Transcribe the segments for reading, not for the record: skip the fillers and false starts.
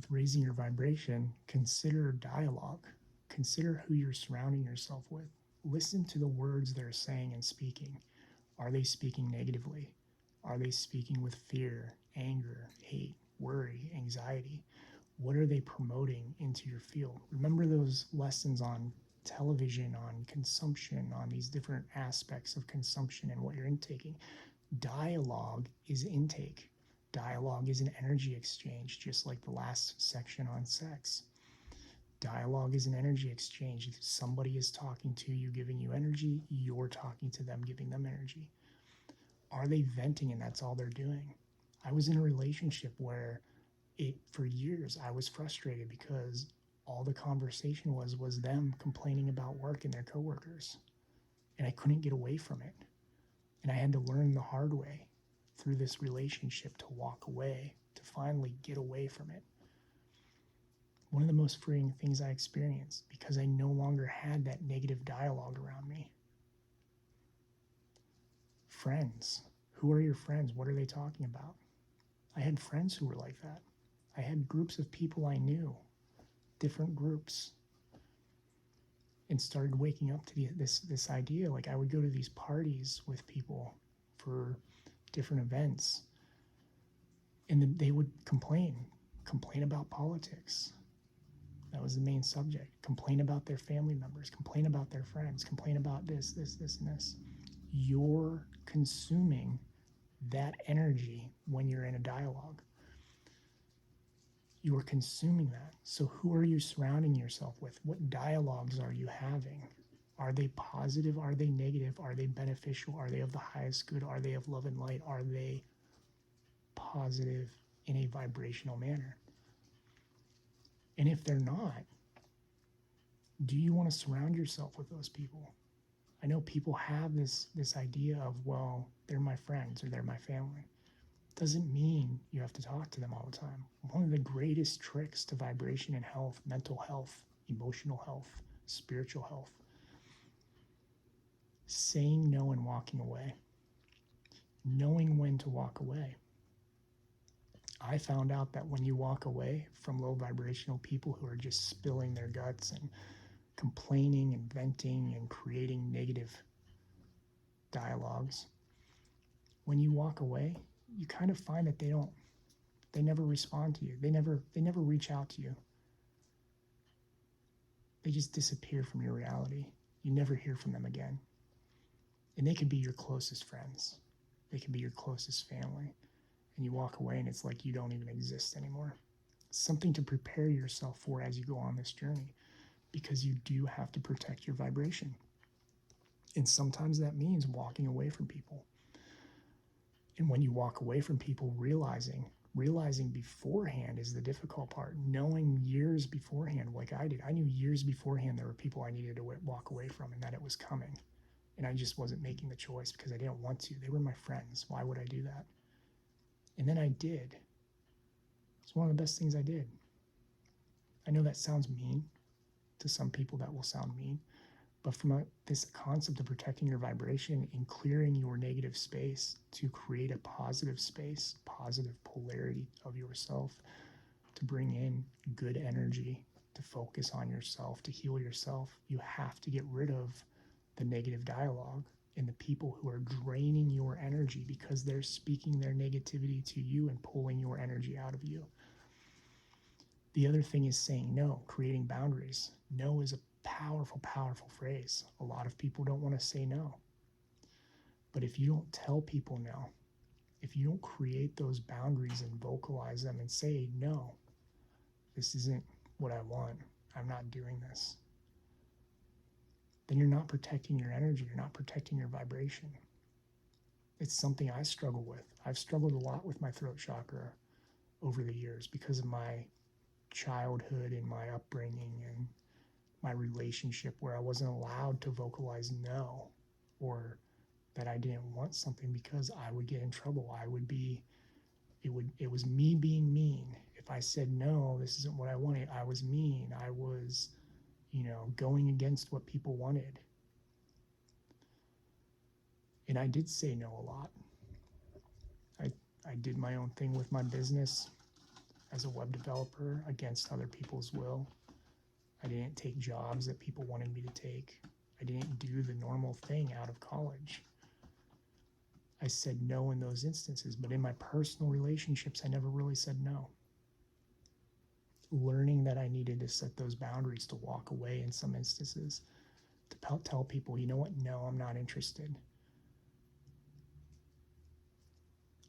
with raising your vibration, consider dialogue. Consider who you're surrounding yourself with. Listen to the words they're saying and speaking. Are they speaking negatively? Are they speaking with fear, anger, hate, worry, anxiety? What are they promoting into your field? Remember those lessons on television, on consumption, on these different aspects of consumption and what you're intaking. Dialogue is intake. Dialogue is an energy exchange, just like the last section on sex. Dialogue is an energy exchange. If somebody is talking to you, giving you energy, you're talking to them, giving them energy. Are they venting and that's all they're doing? I was in a relationship where for years I was frustrated because all the conversation was them complaining about work and their coworkers. And I couldn't get away from it. And I had to learn the hard way through this relationship to walk away, to finally get away from it. One of the most freeing things I experienced because I no longer had that negative dialogue around me. Friends. Who are your friends? What are they talking about? I had friends who were like that. I had groups of people I knew, different groups, and started waking up to this idea. Like I would go to these parties with people for different events, and then they would complain about politics. That was the main subject. Complain about their family members, complain about their friends, complain about this, and this. You're consuming that energy when you're in a dialogue. You're consuming that. So who are you surrounding yourself with? What dialogues are you having? Are they positive? Are they negative? Are they beneficial? Are they of the highest good? Are they of love and light? Are they positive in a vibrational manner? And if they're not, do you want to surround yourself with those people? I know people have this idea of, well, they're my friends or they're my family. Doesn't mean you have to talk to them all the time. One of the greatest tricks to vibration and health, mental health, emotional health, spiritual health, saying no and walking away, knowing when to walk away. I found out that when you walk away from low vibrational people who are just spilling their guts and complaining and venting and creating negative dialogues, when you walk away, you kind of find that they never respond to you. They never reach out to you. They just disappear from your reality. You never hear from them again. And they could be your closest friends. They could be your closest family. And you walk away and it's like you don't even exist anymore. Something to prepare yourself for as you go on this journey, because you do have to protect your vibration. And sometimes that means walking away from people. And when you walk away from people, realizing beforehand is the difficult part. Knowing years beforehand, like I did. I knew years beforehand there were people I needed to walk away from and that it was coming. And I just wasn't making the choice because I didn't want to. They were my friends. Why would I do that? And then I did. It's one of the best things I did. I know that sounds mean. To some people that will sound mean. But from this concept of protecting your vibration and clearing your negative space to create a positive space, positive polarity of yourself, to bring in good energy, to focus on yourself, to heal yourself, you have to get rid of the negative dialogue and the people who are draining your energy because they're speaking their negativity to you and pulling your energy out of you. The other thing is saying no, creating boundaries. No is a powerful, powerful phrase. A lot of people don't want to say no. But if you don't tell people no, if you don't create those boundaries and vocalize them and say, no, this isn't what I want, I'm not doing this, then you're not protecting your energy, you're not protecting your vibration. It's something I struggle with. I've struggled a lot with my throat chakra over the years because of my childhood and my upbringing and my relationship where I wasn't allowed to vocalize no, or that I didn't want something because I would get in trouble. It was me being mean. If I said no, this isn't what I wanted, I was mean. I was, going against what people wanted. And I did say no a lot. I did my own thing with my business. as a web developer against other people's will. I didn't take jobs that people wanted me to take. I didn't do the normal thing out of college. I said no in those instances, but in my personal relationships, I never really said no. Learning that I needed to set those boundaries, to walk away in some instances, to tell people, you know what, no, I'm not interested.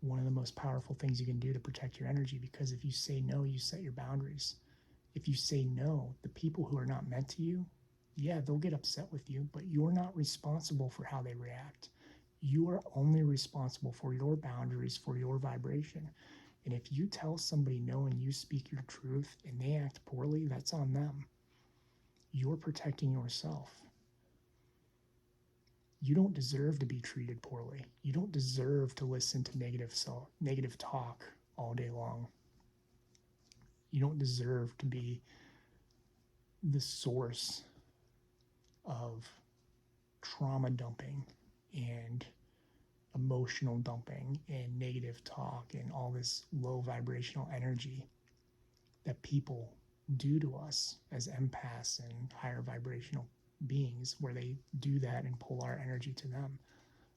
One of the most powerful things you can do to protect your energy, because if you say no, you set your boundaries. If you say no, the people who are not meant to you, yeah, they'll get upset with you, but you're not responsible for how they react. You are only responsible for your boundaries, for your vibration. And if you tell somebody no and you speak your truth and they act poorly, that's on them. You're protecting yourself. You don't deserve to be treated poorly. You don't deserve to listen to negative talk all day long. You don't deserve to be the source of trauma dumping and emotional dumping and negative talk and all this low vibrational energy that people do to us as empaths and higher vibrational beings, where they do that and pull our energy to them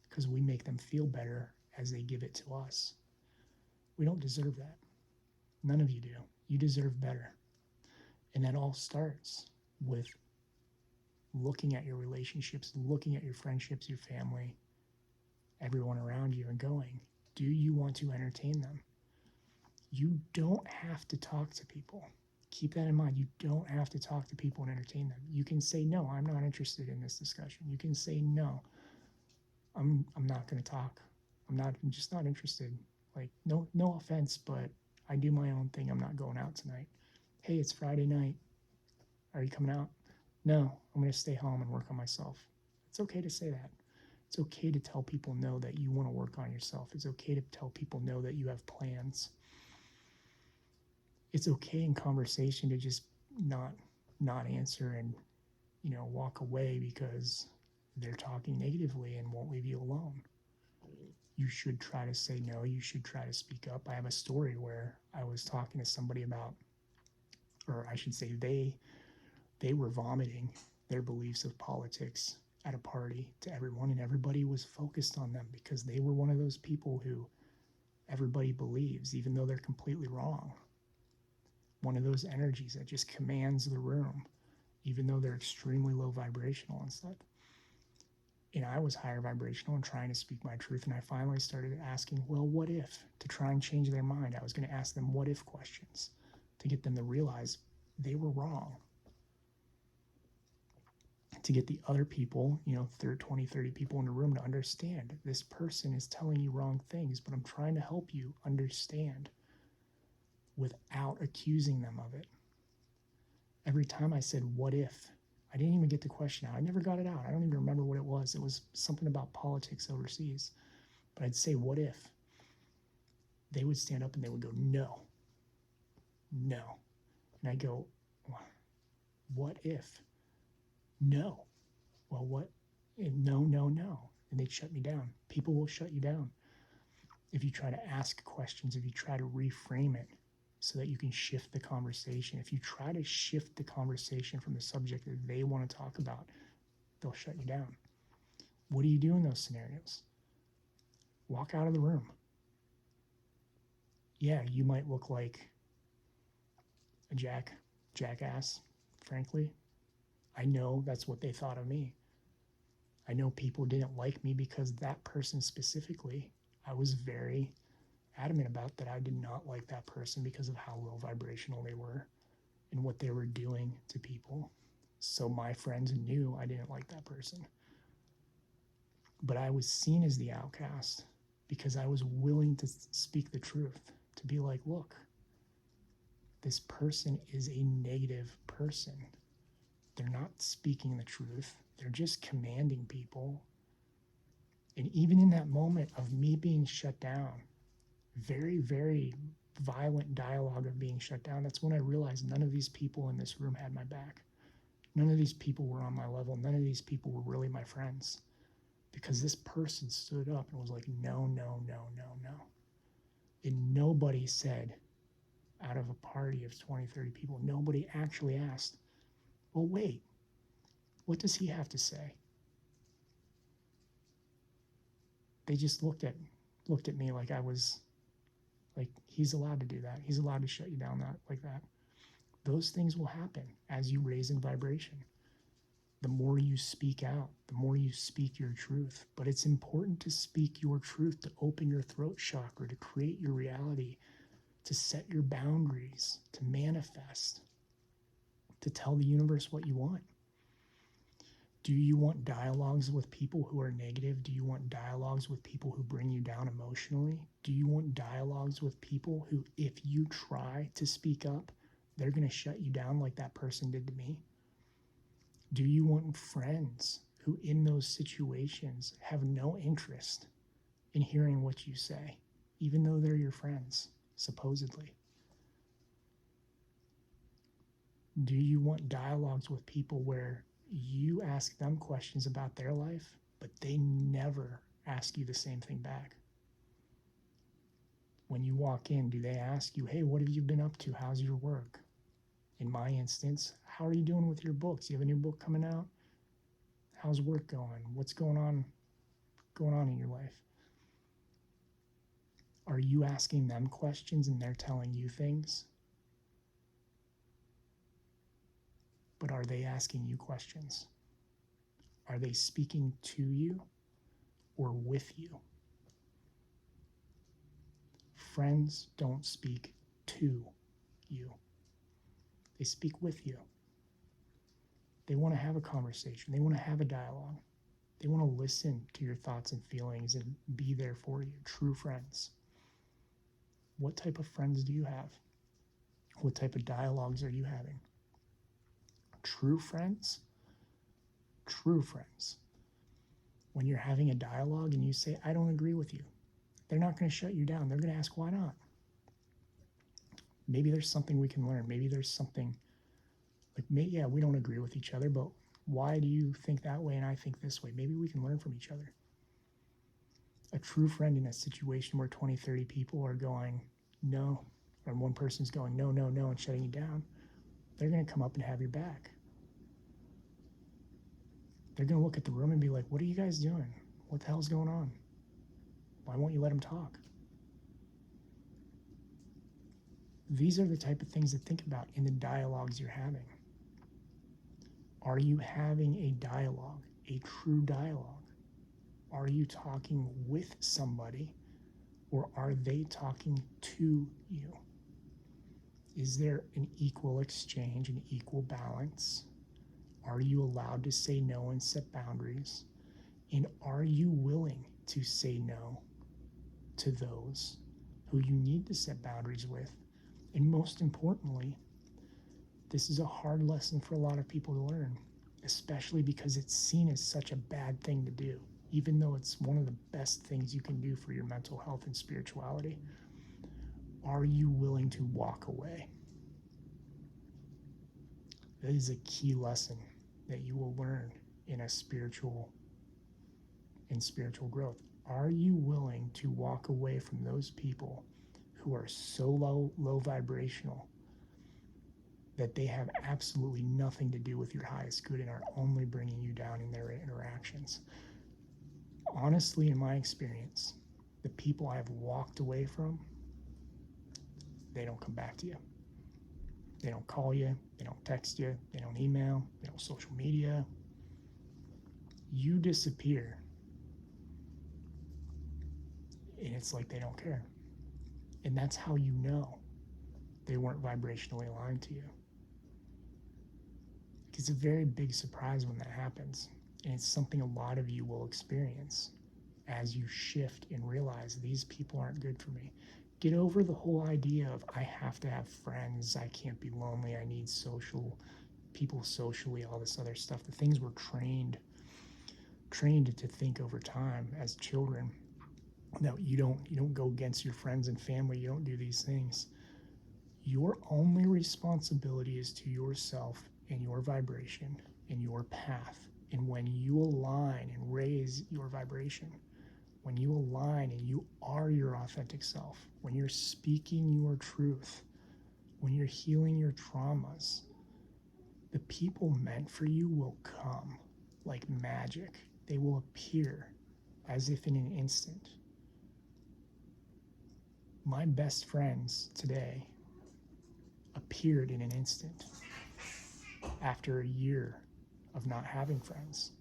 because we make them feel better as they give it to us. We don't deserve that. None of you do. You deserve better. And that all starts with looking at your relationships, looking at your friendships, your family, everyone around you, and going, do you want to entertain them? You don't have to talk to people. Keep that in mind. You don't have to talk to people and entertain them. You can say, no, I'm not interested in this discussion. You can say, no, I'm not going to talk. I'm just not interested. Like, no offense, but I do my own thing. I'm not going out tonight. Hey, it's Friday night. Are you coming out? No, I'm going to stay home and work on myself. It's okay to say that. It's okay to tell people no that you want to work on yourself. It's okay to tell people no that you have plans. It's okay in conversation to just not answer and, walk away because they're talking negatively and won't leave you alone. You should try to say no. You should try to speak up. I have a story where I was talking to somebody about, or I should say they were vomiting their beliefs of politics at a party to everyone, and everybody was focused on them because they were one of those people who everybody believes, even though they're completely wrong. One of those energies that just commands the room, even though they're extremely low vibrational and stuff. And I was higher vibrational and trying to speak my truth, and I finally started asking, well, what if? To try and change their mind. I was going to ask them what if questions to get them to realize they were wrong. To get the other people, 20, 30 people in the room to understand this person is telling you wrong things, but I'm trying to help you understand without accusing them of it. Every time I said, what if? I didn't even get the question out. I never got it out. I don't even remember what it was. It was something about politics overseas. But I'd say, what if? They would stand up and they would go, no. And I go, what if? No. Well, what? And no. And they'd shut me down. People will shut you down if you try to ask questions, if you try to reframe it so that you can shift the conversation. If you try to shift the conversation from the subject that they want to talk about, they'll shut you down. What do you do in those scenarios? Walk out of the room. Yeah, you might look like a jackass, frankly. I know that's what they thought of me. I know people didn't like me because that person specifically, I was very adamant about that I did not like that person because of how low vibrational they were and what they were doing to people. So my friends knew I didn't like that person. But I was seen as the outcast because I was willing to speak the truth, to be like, look, this person is a negative person. They're not speaking the truth. They're just commanding people. And even in that moment of me being shut down, very, very violent dialogue of being shut down, that's when I realized none of these people in this room had my back. None of these people were on my level. None of these people were really my friends. Because this person stood up and was like, no. And nobody said, out of a party of 20, 30 people. Nobody actually asked, well, wait, what does he have to say? They just looked at me like I was, like, he's allowed to do that. He's allowed to shut you down like that. Those things will happen as you raise in vibration. The more you speak out, the more you speak your truth. But it's important to speak your truth, to open your throat chakra, to create your reality, to set your boundaries, to manifest, to tell the universe what you want. Do you want dialogues with people who are negative? Do you want dialogues with people who bring you down emotionally? Do you want dialogues with people who, if you try to speak up, they're going to shut you down like that person did to me? Do you want friends who, in those situations, have no interest in hearing what you say, even though they're your friends, supposedly? Do you want dialogues with people where you ask them questions about their life, but they never ask you the same thing back? When you walk in, do they ask you, hey, what have you been up to? How's your work? In my instance, how are you doing with your books? You have a new book coming out? How's work going? What's going on in your life? Are you asking them questions and they're telling you things? But are they asking you questions? Are they speaking to you or with you? Friends don't speak to you. They speak with you. They want to have a conversation. They want to have a dialogue. They want to listen to your thoughts and feelings and be there for you. True friends. What type of friends do you have? What type of dialogues are you having? True friends? True friends. When you're having a dialogue and you say, I don't agree with you, they're not going to shut you down. They're going to ask, why not? Maybe there's something we can learn. Maybe there's something like, yeah, we don't agree with each other, but why do you think that way and I think this way? Maybe we can learn from each other. A true friend in a situation where 20, 30 people are going, no, or one person's going, no, no, no, and shutting you down, they're going to come up and have your back. They're going to look at the room and be like, what are you guys doing? What the hell's going on? Why won't you let them talk? These are the type of things to think about in the dialogues you're having. Are you having a dialogue, a true dialogue? Are you talking with somebody or are they talking to you? Is there an equal exchange, an equal balance? Are you allowed to say no and set boundaries? And are you willing to say no to those who you need to set boundaries with? And most importantly, this is a hard lesson for a lot of people to learn, especially because it's seen as such a bad thing to do, even though it's one of the best things you can do for your mental health and spirituality. Are you willing to walk away? That is a key lesson that you will learn in spiritual growth. Are you willing to walk away from those people who are so low vibrational that they have absolutely nothing to do with your highest good and are only bringing you down in their interactions? Honestly, in my experience, the people I've walked away from, they don't come back to you. They don't call you, they don't text you, they don't email, they don't social media. You disappear. And it's like they don't care. And that's how you know they weren't vibrationally aligned to you. It's a very big surprise when that happens. And it's something a lot of you will experience as you shift and realize these people aren't good for me. Get over the whole idea of I have to have friends, I can't be lonely, I need people socially, all this other stuff. The things we're trained to think over time as children. No, you don't go against your friends and family, you don't do these things. Your only responsibility is to yourself and your vibration and your path. And when you align and raise your vibration, when you align and you are your authentic self, when you're speaking your truth, When you're healing your traumas, the people meant for you will come like magic. They will appear as if in an instant. My best friends today appeared in an instant after a year of not having friends.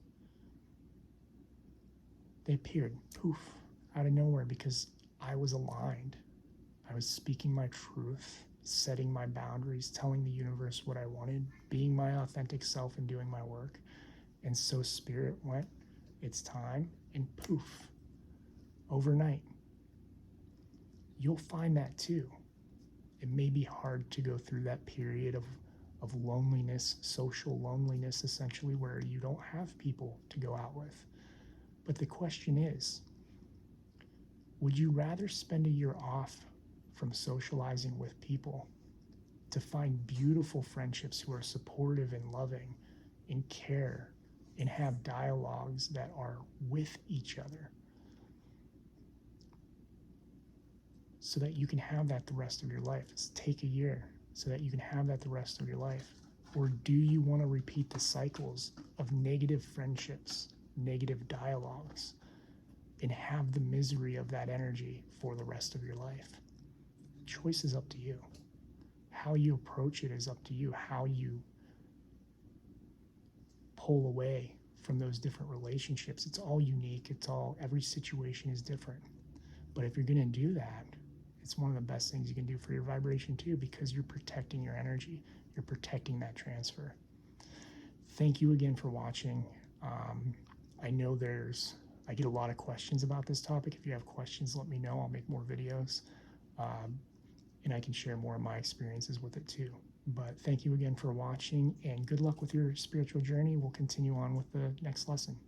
They appeared, poof, out of nowhere because I was aligned. I was speaking my truth, setting my boundaries, telling the universe what I wanted, being my authentic self and doing my work. And so spirit went, it's time, and poof, overnight. You'll find that too. It may be hard to go through that period of loneliness, social loneliness, essentially, where you don't have people to go out with. But the question is, would you rather spend a year off from socializing with people to find beautiful friendships who are supportive and loving and care and have dialogues that are with each other so that you can have that the rest of your life? Take a year so that you can have that the rest of your life. Or do you want to repeat the cycles of negative friendships, negative dialogues, and have the misery of that energy for the rest of your life? The choice is up to you. How you approach it is up to you. How you pull away from those different relationships, it's all unique. Every situation is different. But if you're going to do that, it's one of the best things you can do for your vibration too, because you're protecting your energy. You're protecting that transfer. Thank you again for watching. I know I get a lot of questions about this topic. If you have questions, let me know. I'll make more videos. And I can share more of my experiences with it too. But thank you again for watching, and good luck with your spiritual journey. We'll continue on with the next lesson.